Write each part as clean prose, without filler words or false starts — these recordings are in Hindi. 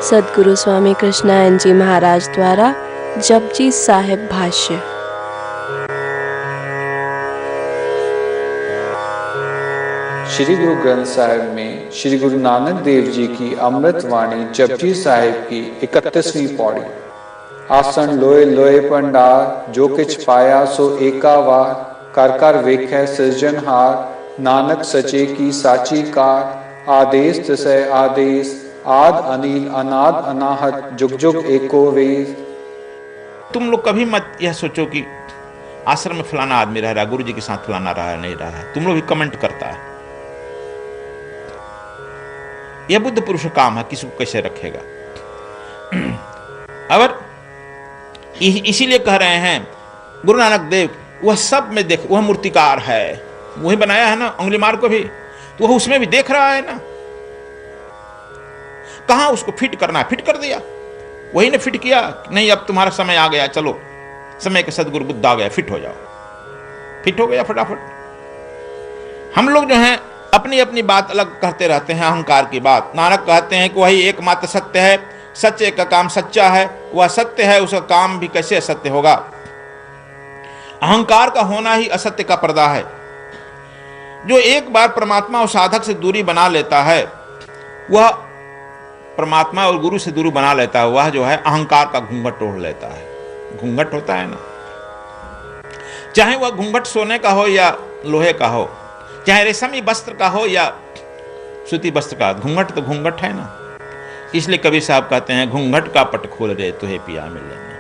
सद्गुरु स्वामी कृष्णानंद जी महाराज द्वारा जपजी साहिब भाष्य। श्री गुरु ग्रंथ साहिब में श्री गुरु नानक देव जी की अमृत वाणी जपजी साहिब की 31वीं पौड़ी। आसन लोए लोए पंडार, जो किछ पाया सो एका वार, कर कर वेखै सिरजनहार, नानक सचे की साची कार, आदेश तिसै आदेश, आद अनिल अनाद अनाहत, जुग जुग एको वेद। तुम लोग कभी मत यह सोचो कि आश्रम में फलाना आदमी रह रहा है, गुरु जी के साथ फलाना रहा नहीं रहा है। तुम लोग भी कमेंट करता है, यह बुद्ध पुरुष का काम है, किसी को कैसे रखेगा। और इसीलिए कह रहे हैं गुरु नानक देव वह सब में देख, वह मूर्तिकार है, वही बनाया है ना उंगली मार को भी, तो वह उसमें भी देख रहा है ना। कहां उसको फिट करना है, फिट कर दिया, वही ने फिट किया। नहीं अब तुम्हारा समय आ गया, चलो समय के सदगुरु बुद्ध आ गया, फिट हो जाओ, फिट हो गया फटाफट। हम लोग जो हैं अपनी अपनी बात अलग कहते रहते हैं, अहंकार की बात। नानक कहते हैं कि वही एकमात्र सत्य है, सच्चे का काम सच्चा है, वह सत्य है, उसका काम भी कैसे असत्य होगा। अहंकार का होना ही असत्य का पर्दा है। जो एक बार परमात्मा और साधक से दूरी बना लेता है, वह परमात्मा और गुरु से दूरी बना लेता है, वह जो है अहंकार का घूंघट ओढ़ लेता है। घूंघट होता है ना, चाहे वह घूंघट सोने का हो या लोहे का हो, चाहे रेशमी वस्त्र का हो या सूती वस्त्र का, घूंघट तो घूंघट है ना। इसलिए कबीर साहब कहते हैं घूंघट का पट खोल रे तुहे पिया मिलेंगे।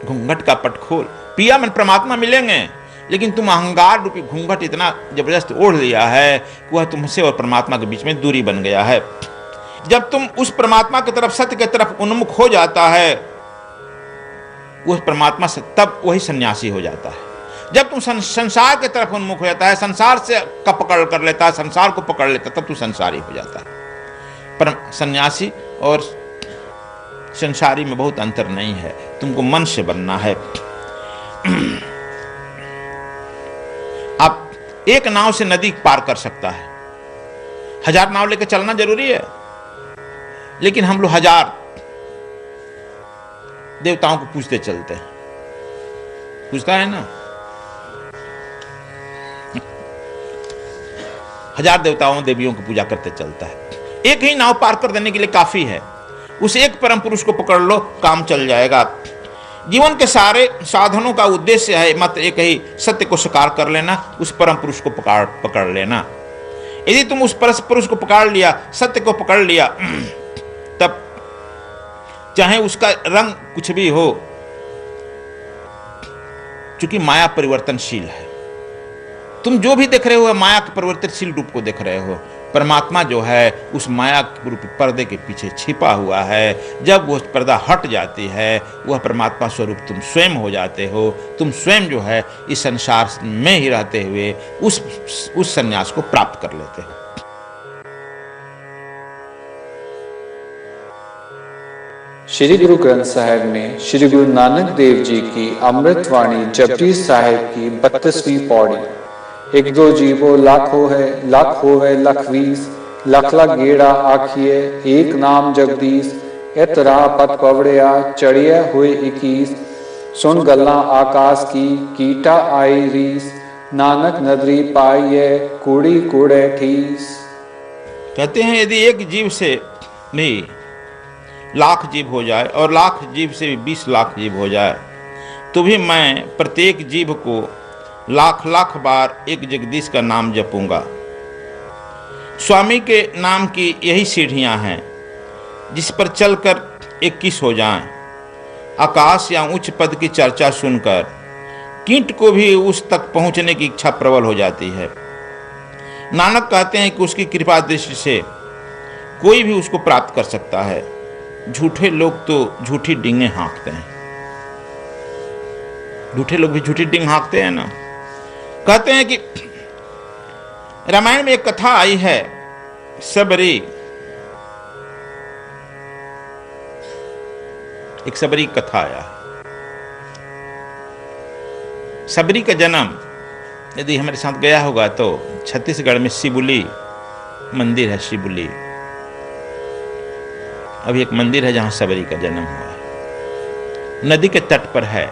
घूंघट का पट खोल, पिया मन परमात्मा मिलेंगे, लेकिन तुम अहंकार रूपी घूंघट इतना जबरदस्त ओढ़ लिया है कि वह तुमसे और परमात्मा के बीच में दूरी बन गया है। जब तुम उस परमात्मा की तरफ, सत्य की तरफ उन्मुख हो जाता है, उस परमात्मा से, तब वही सन्यासी हो जाता है। जब तुम संसार की तरफ उन्मुख हो जाता है, संसार से का पकड़ कर लेता है, संसार को पकड़ लेता है, तब तू संसारी हो जाता है। पर सन्यासी और संसारी में बहुत अंतर नहीं है, तुमको मन से बनना है। आप एक नाव से नदी पार कर सकता है, 1000 नाव लेकर चलना जरूरी है, लेकिन हम लोग 1000 देवताओं को पूजते चलते हैं। पूजता है ना, 1000 देवताओं देवियों की पूजा करते चलता है। एक ही नाव पार कर देने के लिए काफी है, उस एक परम पुरुष को पकड़ लो, काम चल जाएगा। जीवन के सारे साधनों का उद्देश्य है मात्र एक ही, सत्य को स्वीकार कर लेना, उस परम पुरुष को पकड़ लेना। यदि तुम उस परम पुरुष को पकड़ लिया, सत्य को पकड़ लिया, तब चाहे उसका रंग कुछ भी हो, चूंकि माया परिवर्तनशील है, तुम जो भी देख रहे हो माया के परिवर्तनशील रूप को देख रहे हो। परमात्मा जो है उस माया रूपी पर्दे के पीछे छिपा हुआ है। जब वो पर्दा हट जाती है, वह परमात्मा स्वरूप तुम स्वयं हो जाते हो। तुम स्वयं जो है इस संसार में ही रहते हुए उस संन्यास को प्राप्त कर लेते हो। श्री गुरु ग्रंथ साहिब में श्री गुरु नानक देव जी की अमृत वाणी जपजी साहिब की 32वीं पौड़ी। एक दो जीवो लाख हो है, लाख होवे लख 20, लख लख गेड़ा आखिए, एक नाम जगदीश, इत राह पत पवड़िया, चढ़िया हुए 21, सुन गल्ला आकाश की, कीटा आई रीस, नानक नदरी पाइये, कूड़ी कूड़े ठीस। कहते हैं यदि एक जीव से नहीं लाख जीव हो जाए और लाख जीव से 20 लाख जीव हो जाए, तो भी मैं प्रत्येक जीव को लाख लाख बार एक जगदीश का नाम जपूंगा। स्वामी के नाम की यही सीढ़ियां हैं जिस पर चलकर 21 हो जाएं। आकाश या उच्च पद की चर्चा सुनकर कीट को भी उस तक पहुंचने की इच्छा प्रबल हो जाती है। नानक कहते हैं कि उसकी कृपा दृष्टि से कोई भी उसको प्राप्त कर सकता है। झूठे लोग तो झूठी डींगे हाँकते हैं, झूठे लोग भी झूठी डींग हाँकते हैं ना। कहते हैं कि रामायण में एक कथा आई है, सबरी, एक सबरी कथा आया। सबरी का जन्म यदि हमारे साथ गया होगा तो छत्तीसगढ़ में शिबुली मंदिर है। शिबुली अभी एक मंदिर है जहां सबरी का जन्म हुआ है, नदी के तट पर है।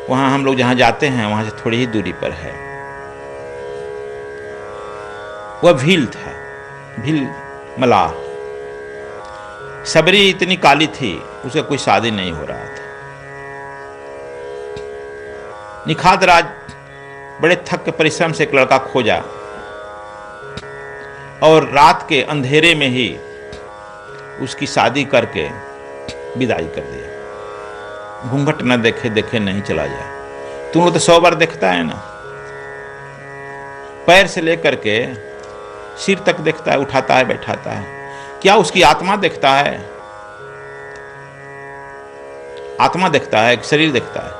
वहां हम लोग जहां जाते हैं वहां से थोड़ी ही दूरी पर है। वह भील था, भील मलाह। सबरी इतनी काली थी, उसका कोई शादी नहीं हो रहा था। निखाद राज बड़े थक के परिश्रम से एक लड़का खोजा और रात के अंधेरे में ही उसकी शादी करके विदाई कर दिया। घूंघट न देखे देखे नहीं चला जाए। तुम लोग तो 100 बार देखता है ना, पैर से लेकर के सिर तक देखता है, उठाता है बैठाता है। क्या उसकी आत्मा देखता है? आत्मा देखता है, शरीर देखता है,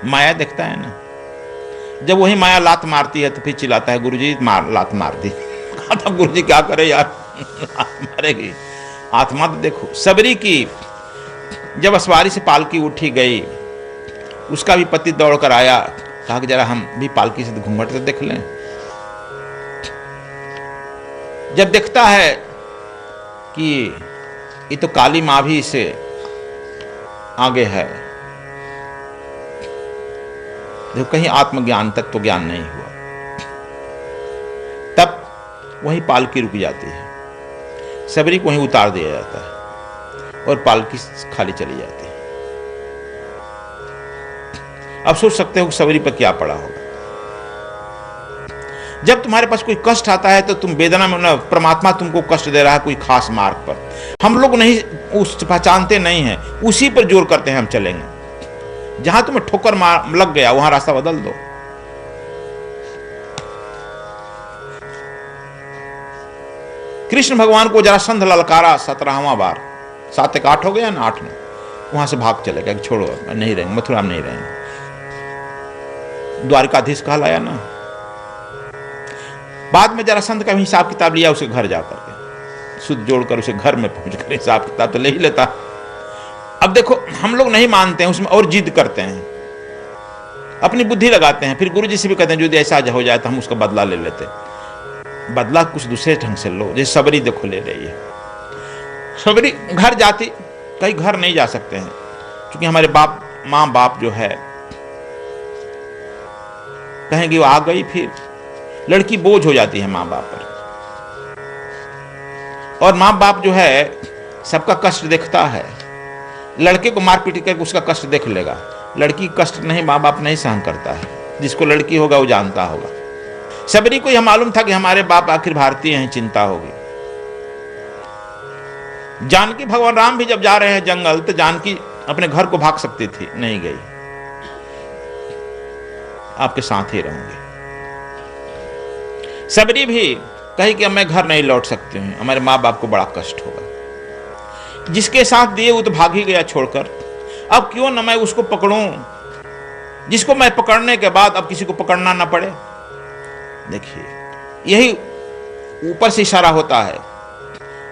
माया देखता है ना। जब वही माया लात मारती है तो फिर चिल्लाता है गुरुजी लात मार दी। कहा गुरुजी क्या करे यार, मारेगी। आत्मा तो देखो। सबरी की जब असवारी से पालकी उठी गई, उसका भी पति दौड़ कर आया, कहा कि जरा हम भी पालकी से घूंघट से देख लें। जब देखता है कि ये तो काली मां भी इसे आगे है, देखो कहीं आत्मज्ञान तक तो ज्ञान नहीं हुआ। तब वहीं पालकी रुक जाती है, सबरी को वहीं उतार दिया जाता है और पालकी खाली चली जाती है। अब सोच सकते हो कि सबरी पर क्या पड़ा होगा। जब तुम्हारे पास कोई कष्ट आता है तो तुम वेदना में न, परमात्मा तुमको कष्ट दे रहा है कोई खास मार्ग पर। हम लोग नहीं उस पहचानते नहीं हैं, उसी पर जोर करते हैं हम चलेंगे। जहां तुम्हें ठोकर मार लग गया वहां रास्ता बदल दो। कृष्ण भगवान को जरासंध ललकारा 17वां बार, 7 एक 8 हो गया ना, 8 9, वहां से भाग चले गए, छोड़ो नहीं रहेंगे, मथुरा में नहीं रहेंगे। द्वारिकाधीश कहलाया ना। बाद में जरासंध का हिसाब किताब लिया उसे घर जाकर के, सुध जोड़कर उसे घर में पहुंचकर हिसाब किताब तो ले ही लेता। अब देखो हम लोग नहीं मानते हैं, उसमें और जिद करते हैं, अपनी बुद्धि लगाते हैं। फिर गुरुजी से भी कहते हैं यदि ऐसा हो जाए तो हम उसका बदला ले लेते। बदला कुछ दूसरे ढंग से लो, जैसे सबरी देखो ले रही है। सबरी घर जाती, कहीं घर नहीं जा सकते हैं क्योंकि हमारे बाप माँ बाप जो है कहेंगे वो आ गई, फिर लड़की बोझ हो जाती है माँ बाप पर। और माँ बाप जो है सबका कष्ट देखता है। लड़के को मार पीट करके उसका कष्ट देख लेगा, लड़की कष्ट नहीं माँ बाप नहीं सहन करता है। जिसको लड़की होगा वो जानता होगा। सबरी को यह मालूम था कि हमारे बाप आखिर भारतीय हैं, चिंता होगी। जानकी भगवान राम भी जब जा रहे हैं जंगल तो जानकी अपने घर को भाग सकती थी, नहीं गई, आपके साथ ही रहूंगी। सबरी भी कही कि मैं घर नहीं लौट सकती हूं, हमारे माँ बाप को बड़ा कष्ट होगा। जिसके साथ दिए वो तो भाग ही गया छोड़कर। अब क्यों न मैं उसको पकड़ूं जिसको मैं पकड़ने के बाद अब किसी को पकड़ना ना पड़े। देखिए यही ऊपर से इशारा होता है।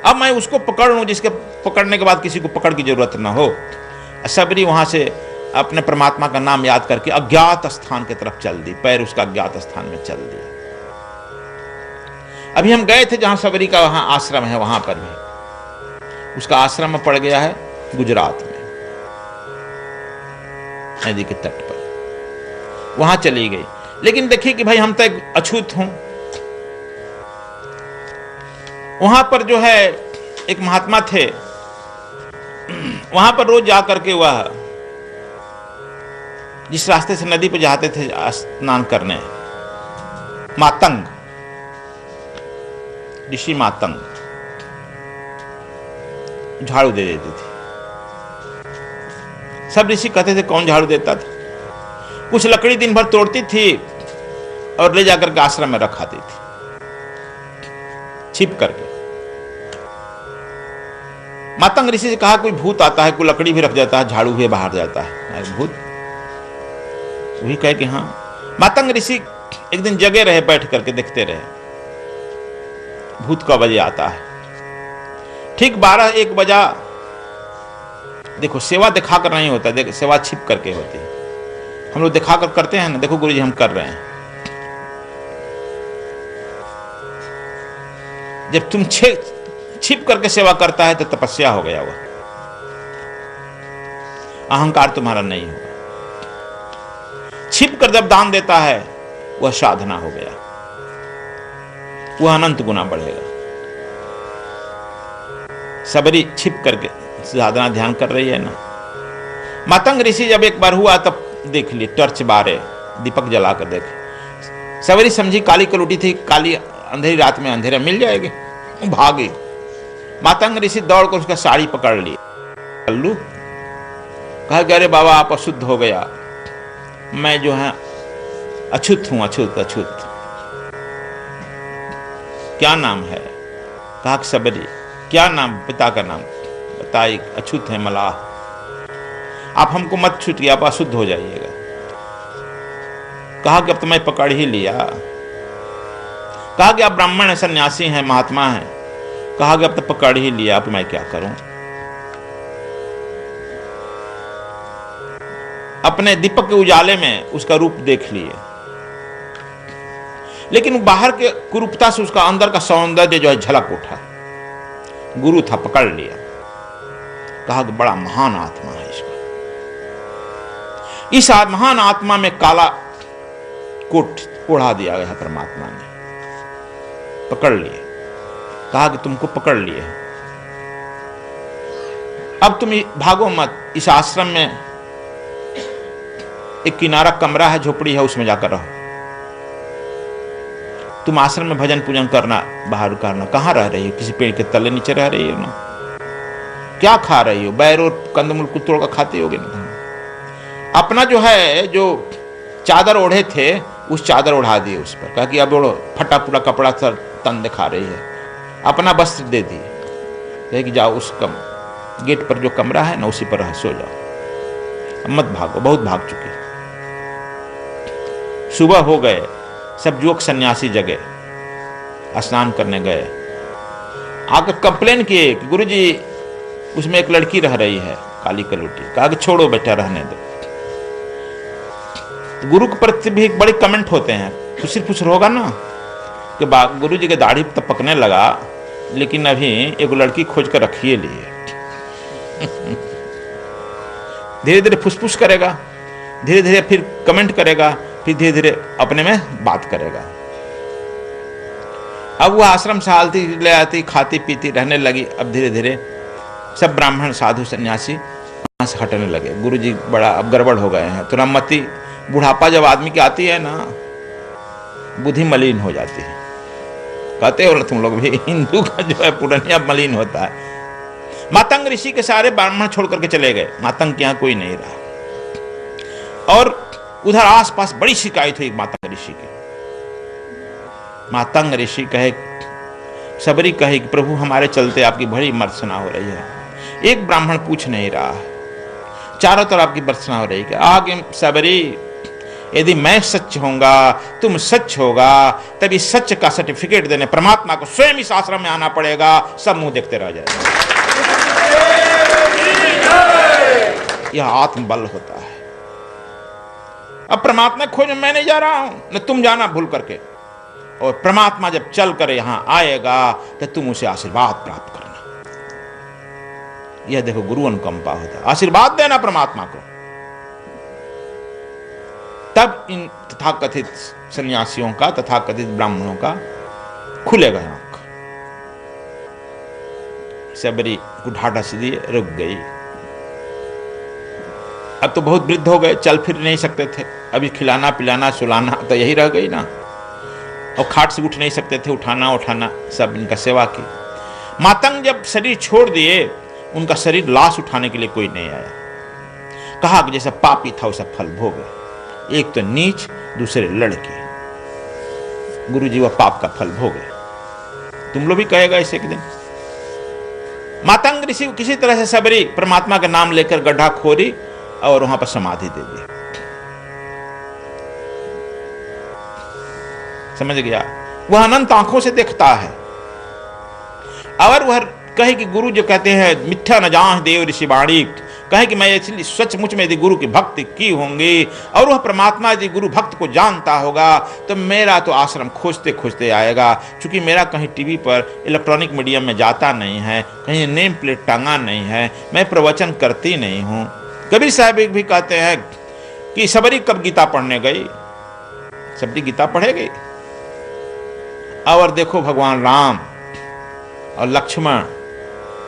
अब मैं उसको पकड़ लूं जिसके पकड़ने के बाद किसी को पकड़ की जरूरत ना हो। सबरी वहां से अपने परमात्मा का नाम याद करके अज्ञात स्थान की तरफ चल दी, पैर उसका अज्ञात स्थान में चल दिया। अभी हम गए थे जहां सबरी का वहां आश्रम है, वहां पर भी उसका आश्रम में पड़ गया है गुजरात में, नदी के तट पर, वहां चली गई। लेकिन देखिए कि भाई हम तो अछूत हूं। वहां पर जो है एक महात्मा थे, वहां पर रोज जा करके वह जिस रास्ते से नदी पर जाते थे स्नान करने, मातंग ऋषि मातंग झाड़ू दे देती थी। सब ऋषि कहते थे कौन झाड़ू देता था। कुछ लकड़ी दिन भर तोड़ती थी और ले जाकर के आश्रम में रखाती थी छिप करके। मातंग ऋषि से कहा कोई भूत आता है, कोई लकड़ी भी रख जाता है, झाड़ू भी बाहर जाता है, भूत। वही कहे कि हाँ। मातंग ऋषि एक दिन जगे रहे, बैठ करके देखते रहे भूत का बजे आता है। ठीक 12-1 बजा। देखो सेवा दिखाकर नहीं होता, देखो सेवा छिप करके होती है। हम लोग दिखाकर करते हैं ना, देखो गुरुजी हम कर रहे हैं। जब तुम छिप करके सेवा करता है तो तपस्या हो गया वह, अहंकार तुम्हारा नहीं होगा। छिप कर जब दान देता है वह साधना हो गया, वह अनंत गुना बढ़ेगा। सबरी छिप करके साधना ध्यान कर रही है ना। मातंग ऋषि जब एक बार हुआ तब देख ली, टर्च बारे दीपक जला कर देखे। सबरी समझी काली कलुटी थी, काली अंधेरी रात में अंधेरा मिल जाएगी, भागी। मातंग ऋषि दौड़ कर उसका साड़ी पकड़ ली, कल्लू कहा कि अरे बाबा आप अशुद्ध हो गया, मैं जो है अछूत हूं, अछूत अछूत। क्या नाम है? कहा कि सबरी। क्या नाम? पिता का नाम बताई, अछूत है मलाह, आप हमको मत छूटिए, आप अशुद्ध हो जाइएगा। कहा कि अब तो मैं पकड़ ही लिया। कहा कि आप ब्राह्मण है, सन्यासी हैं, महात्मा हैं। कहा कि अब तो पकड़ ही लिया, अब मैं क्या करूं। अपने दीपक के उजाले में उसका रूप देख लिए, लेकिन बाहर के कुरूपता से उसका अंदर का सौंदर्य जो है झलक उठा। गुरु था, पकड़ लिया। कहा कि बड़ा महान आत्मा है इसका। इस महान आत्मा में काला कोट ओढ़ा दिया गया परमात्मा ने, पकड़ लिए। कहा कि तुमको पकड़ लिए, अब तुम भागो मत, इस आश्रम में एक किनारा कमरा है, झोपड़ी है, उसमें जाकर रहो। तुम आश्रम में भजन पूजन करना, बाहर करना। कहां रह रही हो? किसी पेड़ के तले नीचे रह रही हो ना? क्या खा रही हो? बैर और कंदमूल को तोड़ कर खाते होगे ना? अपना जो है, जो चादर ओढ़े थे उस चादर ओढ़ा दिए उस पर। कहा कि अब ओढ़ो, फटा पूरा कपड़ा सर तन दिखा रही है। अपना वस्त्र दे दिए, कहे कि जाओ उस गेट पर जो कमरा है ना उसी पर सो जाओ, मत भागो, बहुत भाग चुके। सुबह हो गए, सब युवक सन्यासी जगे, स्नान करने गए। आकर कंप्लेन किए कि गुरुजी उसमें एक लड़की रह रही है, काली कलुटी। कहा कि छोड़ो बेटा, रहने दो। गुरु के प्रति भी एक बड़े कमेंट होते हैं, खुसर फुसर होगा ना कि गुरु जी के दाढ़ी तब पकने लगा, लेकिन अभी एक लड़की खोज कर रखिए लिए। धीरे धीरे फुसफुस करेगा, धीरे धीरे फिर कमेंट करेगा, फिर धीरे धीरे अपने में बात करेगा। अब वह आश्रम संभालती, ले आती, खाती पीती रहने लगी। अब धीरे धीरे सब ब्राह्मण साधु सन्यासी वहां से हटने लगे। गुरु जी बड़ा अब गड़बड़ हो गए हैं। तुरंत मती, बुढ़ापा जब आदमी की आती है ना, बुद्धि मलिन हो जाती है। कहते हो ना तुम लोग भी, हिंदू का जो है पुरानिया मलिन होता है। मातंग ऋषि के सारे ब्राह्मण छोड़ करके चले गए, मातंग के यहां कोई नहीं रहा। और उधर आसपास बड़ी शिकायत हुई मातंग ऋषि की। मातंग ऋषि कहे, सबरी कहे कि प्रभु हमारे चलते आपकी बड़ी मर्सना हो रही है। एक ब्राह्मण पूछ नहीं रहा, चारों तरफ आपकी मर्सना हो रही है। आगे सबरी, यदि मैं सच होऊंगा, तुम सच होगा, तभी सच का सर्टिफिकेट देने परमात्मा को स्वयं इस आश्रम में आना पड़ेगा। सब मुंह देखते रह जाए। यह आत्मबल होता है। अब परमात्मा खोज मैं नहीं जा रहा हूं, न तुम जाना भूल करके। और परमात्मा जब चल कर यहां आएगा तो तुम उसे आशीर्वाद प्राप्त करना। यह देखो गुरु अनुकंपा होता है, आशीर्वाद देना परमात्मा को। तब इन तथाकथित सन्यासियों का, तथाकथित ब्राह्मणों का खुलेगा आंख। सबरी को ढाढ़ा से दिए, रुक गई। अब तो बहुत वृद्ध हो गए, चल फिर नहीं सकते थे। अभी खिलाना पिलाना सुलाना तो यही रह गई ना। और खाट से उठ नहीं सकते थे, उठाना उठाना सब इनका सेवा की। मातंग जब शरीर छोड़ दिए, उनका शरीर लाश उठाने के लिए कोई नहीं आया। कहा कि जैसा पापी था वैसा फल भोगे। एक तो नीच, दूसरे लड़के। गुरु जी वह पाप का फल भोगे। तुम लोग भी कहेगा इसे एक दिन। मातंग ऋषि किसी तरह से सबरी परमात्मा का नाम लेकर गड्ढा खोरी और वहां पर समाधि दे दी। समझ गया? वह अनंत आंखों से देखता है। और वह कहे कि गुरु जो कहते हैं, मिथ्या न जान देव ऋषि वाणी, कहे कि मैं इसलिए सचमुच में यदि गुरु की भक्ति की होंगी और वह परमात्मा यदि गुरु भक्त को जानता होगा तो मेरा तो आश्रम खोजते खोजते आएगा। क्योंकि मेरा कहीं टीवी पर इलेक्ट्रॉनिक मीडियम में जाता नहीं है, कहीं नेम प्लेट टांगा नहीं है, मैं प्रवचन करती नहीं हूँ। कबीर साहब भी कहते हैं कि सबरी कब गीता पढ़ने गई? सबरी गीता पढ़ेगी। और देखो भगवान राम और लक्ष्मण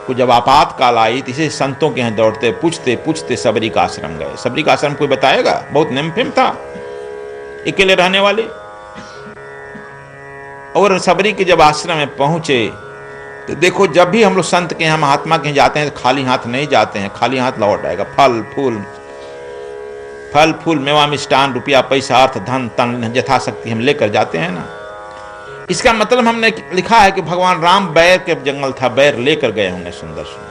को जब आपातकाल आई तो इसे संतों के यहाँ दौड़ते पूछते पूछते सबरी का आश्रम गए। सबरी का आश्रम कोई बताएगा? बहुत निम्फिम था, अकेले रहने वाले। और सबरी के जब आश्रम में पहुंचे तो देखो, जब भी हम लोग संत के यहाँ महात्मा के यहाँ जाते हैं तो खाली हाथ नहीं जाते हैं, खाली हाथ लौट आएगा। फल फूल मेवा मिष्टान रुपया पैसा अर्थ धन तन यथाशक्ति हम लेकर जाते हैं ना। इसका मतलब हमने लिखा है कि भगवान राम बैर के जंगल था, बैर लेकर गए होंगे सुंदर सुंदर।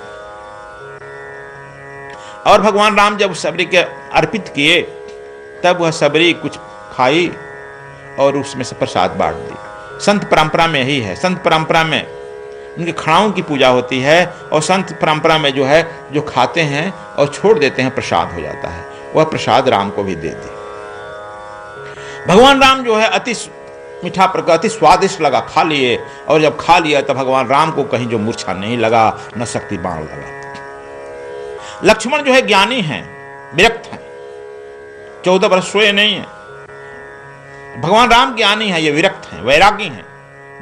और भगवान राम जब सबरी के अर्पित किए तब वह सबरी कुछ खाई और उसमें से प्रसाद बांट दी। संत परंपरा में यही है। संत परंपरा में उनके खड़ाओं की पूजा होती है और संत परंपरा में जो है जो खाते हैं और छोड़ देते हैं प्रसाद हो जाता है। वह प्रसाद राम को भी दे दी। भगवान राम जो है अति मीठा प्रकार अति स्वादिष्ट लगा, खा लिए। और जब खा लिया तब भगवान राम को कहीं जो मूर्छा नहीं लगा, न शक्ति बाण लगा। लक्ष्मण जो है ज्ञानी हैं, विरक्त हैं, 14 वर्ष सोए नहीं है। भगवान राम ज्ञानी है, ये विरक्त हैं, वैरागी हैं।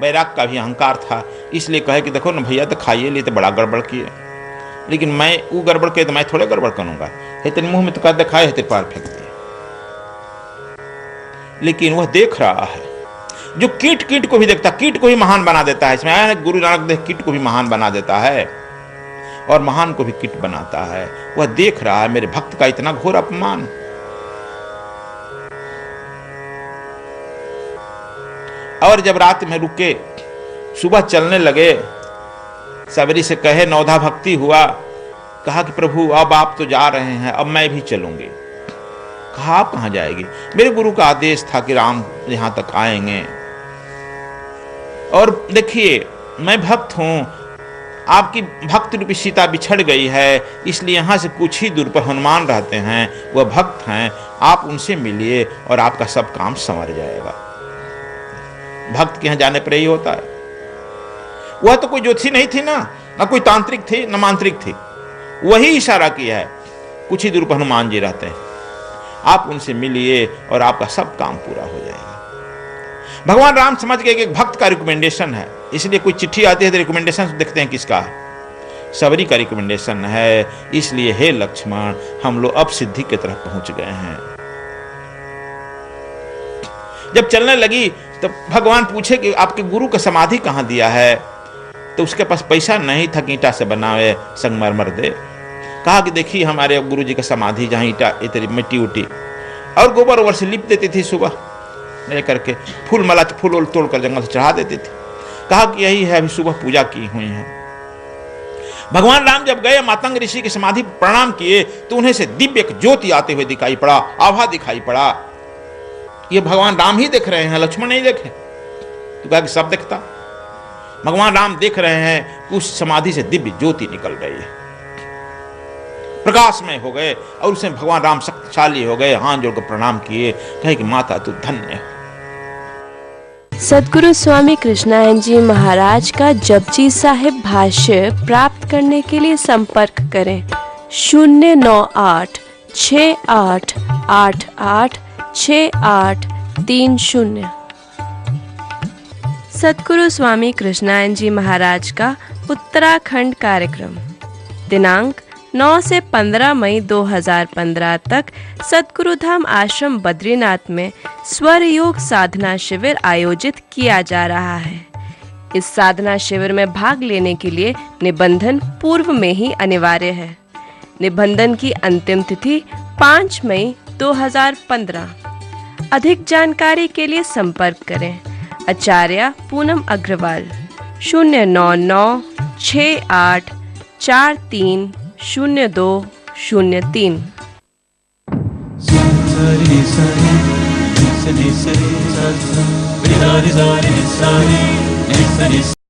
वैराग का भी अहंकार था, इसलिए कहे कि देखो न भैया तो खाइए लिए तो बड़ा गड़बड़ किए, लेकिन मैं वो गड़बड़ किए तो मैं थोड़े गड़बड़ करूंगा। हे तेरे मुंह में तो कहते खाए, तेरे पार फेंक दिए। लेकिन वह देख रहा है, जो कीट कीट को भी देखता, कीट को भी महान बना देता है। इसमें आया है गुरु नानक देव कीट को भी महान बना देता है और महान को भी कीट बनाता है। वह देख रहा है मेरे भक्त का इतना घोर अपमान। और जब रात में रुके, सुबह चलने लगे, सबरी से कहे नौधा भक्ति हुआ, कहा कि प्रभु अब आप तो जा रहे हैं, अब मैं भी चलूंगी। कहा आप कहां जाएगी? मेरे गुरु का आदेश था कि राम यहां तक आएंगे। और देखिए मैं भक्त हूं, आपकी भक्त रूपी सीता बिछड़ गई है, इसलिए यहां से कुछ ही दूर पर हनुमान रहते हैं, वह भक्त हैं, आप उनसे मिलिए और आपका सब काम संवर जाएगा। भक्त के यहां जाने पर ही होता है। वह तो कोई ज्योतिषी नहीं थी ना कोई तांत्रिक थी, न मांत्रिक थी। वही इशारा किया है, कुछ ही दूर पर हनुमान जी रहते हैं, आप उनसे मिलिए और आपका सब काम पूरा हो जाएगा। भगवान राम समझ गए कि एक भक्त का रिकमेंडेशन है, इसलिए कोई चिट्ठी आती है तो रिकमेंडेशन देखते हैं किसका है। सबरी का रिकमेंडेशन है, इसलिए हे लक्ष्मण हम लोग अब सिद्धि की तरफ पहुंच गए हैं। जब चलने लगी तो भगवान पूछे कि आपके गुरु का समाधि कहां दिया है? तो उसके पास पैसा नहीं था कि ईंटा से बनावे संगमरमर दे। कहा कि देखिए हमारे गुरु जी का समाधि जहाँ ईंटा इतनी मिट्टी उटी और गोबर ओबर से लिप देती थी, सुबह लेकर के फूल माला फूल तोड़ कर जंगल से चढ़ा देती थी। कहा कि यही है, अभी सुबह पूजा की हुई है। भगवान राम जब गए मातंग ऋषि की समाधि प्रणाम किए तो उन्हें से दिव्य एक ज्योति आते हुए दिखाई पड़ा, आभा दिखाई पड़ा। ये भगवान राम ही देख रहे हैं, लक्ष्मण नहीं देखे। तो कहा कि सब देखता। भगवान राम देख रहे हैं कि उस समाधि से दिव्य ज्योति निकल रही है, प्रकाशमय हो गए और उसमें भगवान राम शक्तिशाली हो गए, हाथ जोड़कर प्रणाम किए, कहे कि माता तू धन्य है। सद्गुरु स्वामी कृष्णानंद जी महाराज का जपजी साहिब भाष्य प्राप्त करने के लिए संपर्क करें 098 6888 6830। सद्गुरु स्वामी कृष्णानंद जी महाराज का उत्तराखंड कार्यक्रम दिनांक 9 से 15 मई 2015 तक सद्गुरु धाम आश्रम बद्रीनाथ में स्वर योग साधना शिविर आयोजित किया जा रहा है। इस साधना शिविर में भाग लेने के लिए निबंधन पूर्व में ही अनिवार्य है। निबंधन की अंतिम तिथि 5 मई 2015। अधिक जानकारी के लिए संपर्क करें आचार्य पूनम अग्रवाल 09968430203।